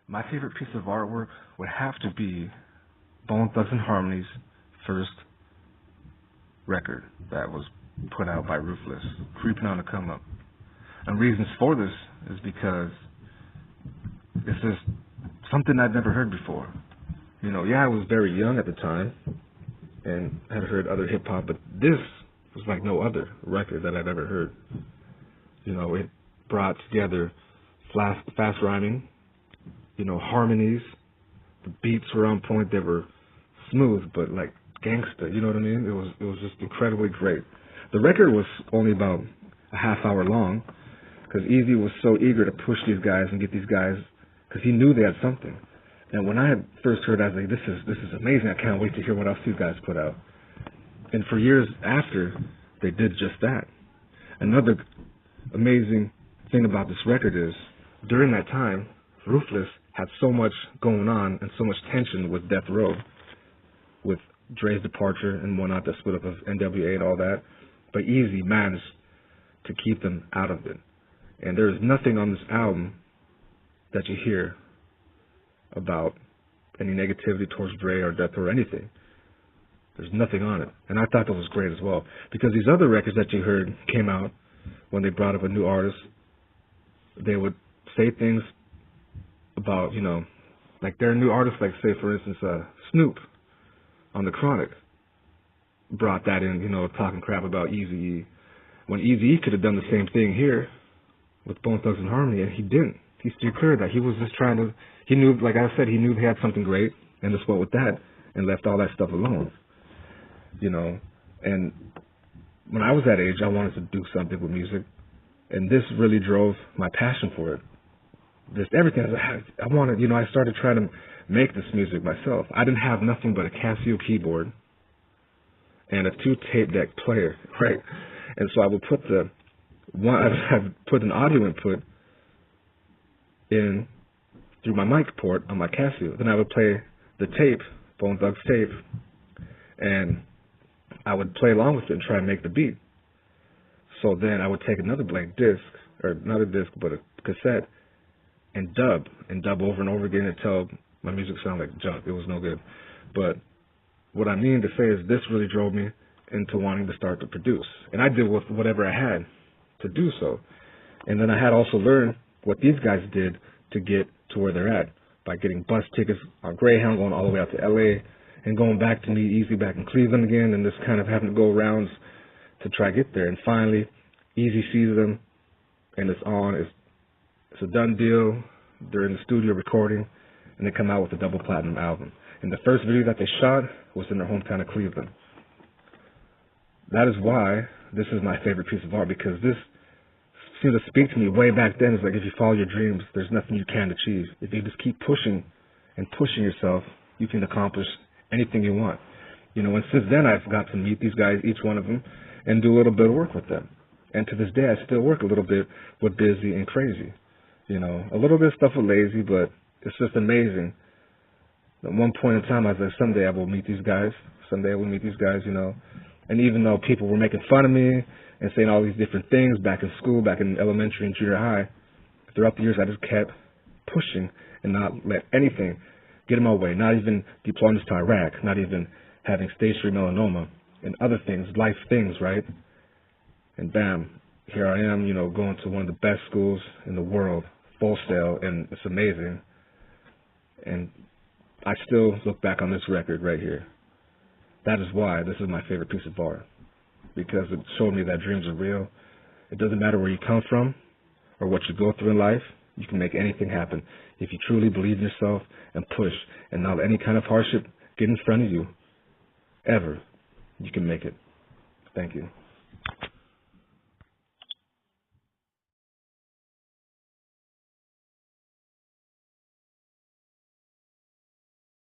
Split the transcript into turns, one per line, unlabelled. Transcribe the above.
My favorite piece of artwork would have to be Bone Thugs and Harmony's first record that was put out by Ruthless, Creeping on the Come Up. And reasons for this is because it's just something I'd never heard before. You know, yeah, I was very young at the time and had heard other hip hop, but this was like no other record that I'd ever heard. You know, it brought together fast rhyming, you know, harmonies. The beats were on point. They were smooth, but like gangsta. You know what I mean? It was just incredibly great. The record was only about a half hour long because Eazy was so eager to push these guys and get these guys because he knew they had something. And when I had first heard, I was like, this is amazing. I can't wait to hear what else these guys put out. And for years after, they did just that. Another amazing thing about this record is during that time, Ruthless had so much going on and so much tension with Death Row, with Dre's departure and whatnot, the split up of NWA and all that. But Eazy managed to keep them out of it. And there is nothing on this album that you hear about any negativity towards Dre or Death Row or anything. There's nothing on it. And I thought that was great as well. Because these other records that you heard came out when they brought up a new artist. They would say things about, you know, like they're a new artist, like say for instance Snoop on The Chronic brought that in, you know, talking crap about Eazy-E. When Eazy-E could have done the same thing here with Bone Thugs and Harmony, and he didn't. He steered clear of that. He was just trying to, he knew, like I said, he knew he had something great and just went with that and left all that stuff alone. You know, and when I was that age, I wanted to do something with music, and this really drove my passion for it. Just everything. I wanted, you know, I started trying to make this music myself. I didn't have nothing but a Casio keyboard and a 2-tape deck player, right? And so I would put I'd put an audio input in through my mic port on my Casio. Then I would play the tape, Bone Thugs tape, and I would play along with it and try and make the beat. So then I would take another blank disc, or not a disc, but a cassette, and dub over and over again until my music sounded like junk. It was no good. But what I mean to say is this really drove me into wanting to start to produce. And I did with whatever I had to do so. And then I had also learned what these guys did to get to where they're at by getting bus tickets on Greyhound, going all the way out to LA, and going back to meet Eazy back in Cleveland again, and just kind of having to go rounds to try to get there. And finally, Eazy sees them, and it's on. It's a done deal. They're in the studio recording, and they come out with a double platinum album. And the first video that they shot was in their hometown of Cleveland. That is why this is my favorite piece of art, because this seemed to speak to me way back then. It's like if you follow your dreams, there's nothing you can't achieve. If you just keep pushing and pushing yourself, you can accomplish anything you want. You know, and since then I've got to meet these guys, each one of them, and do a little bit of work with them. And to this day, I still work a little bit with Busy and Crazy. You know, a little bit of stuff with Lazy, but it's just amazing. At one point in time, I was like, someday I will meet these guys. Someday I will meet these guys, you know. And even though people were making fun of me and saying all these different things back in school, back in elementary and junior high, throughout the years, I just kept pushing and not let anything get in my way. Not even deployments to Iraq, not even having stage 3 melanoma and other things, life things, right? And bam, here I am, you know, going to one of the best schools in the world, Full Sail, and it's amazing. And I still look back on this record right here. That is why this is my favorite piece of art, because it showed me that dreams are real. It doesn't matter where you come from or what you go through in life. You can make anything happen if you truly believe in yourself and push and not let any kind of hardship get in front of you. Ever. You can make it. Thank you.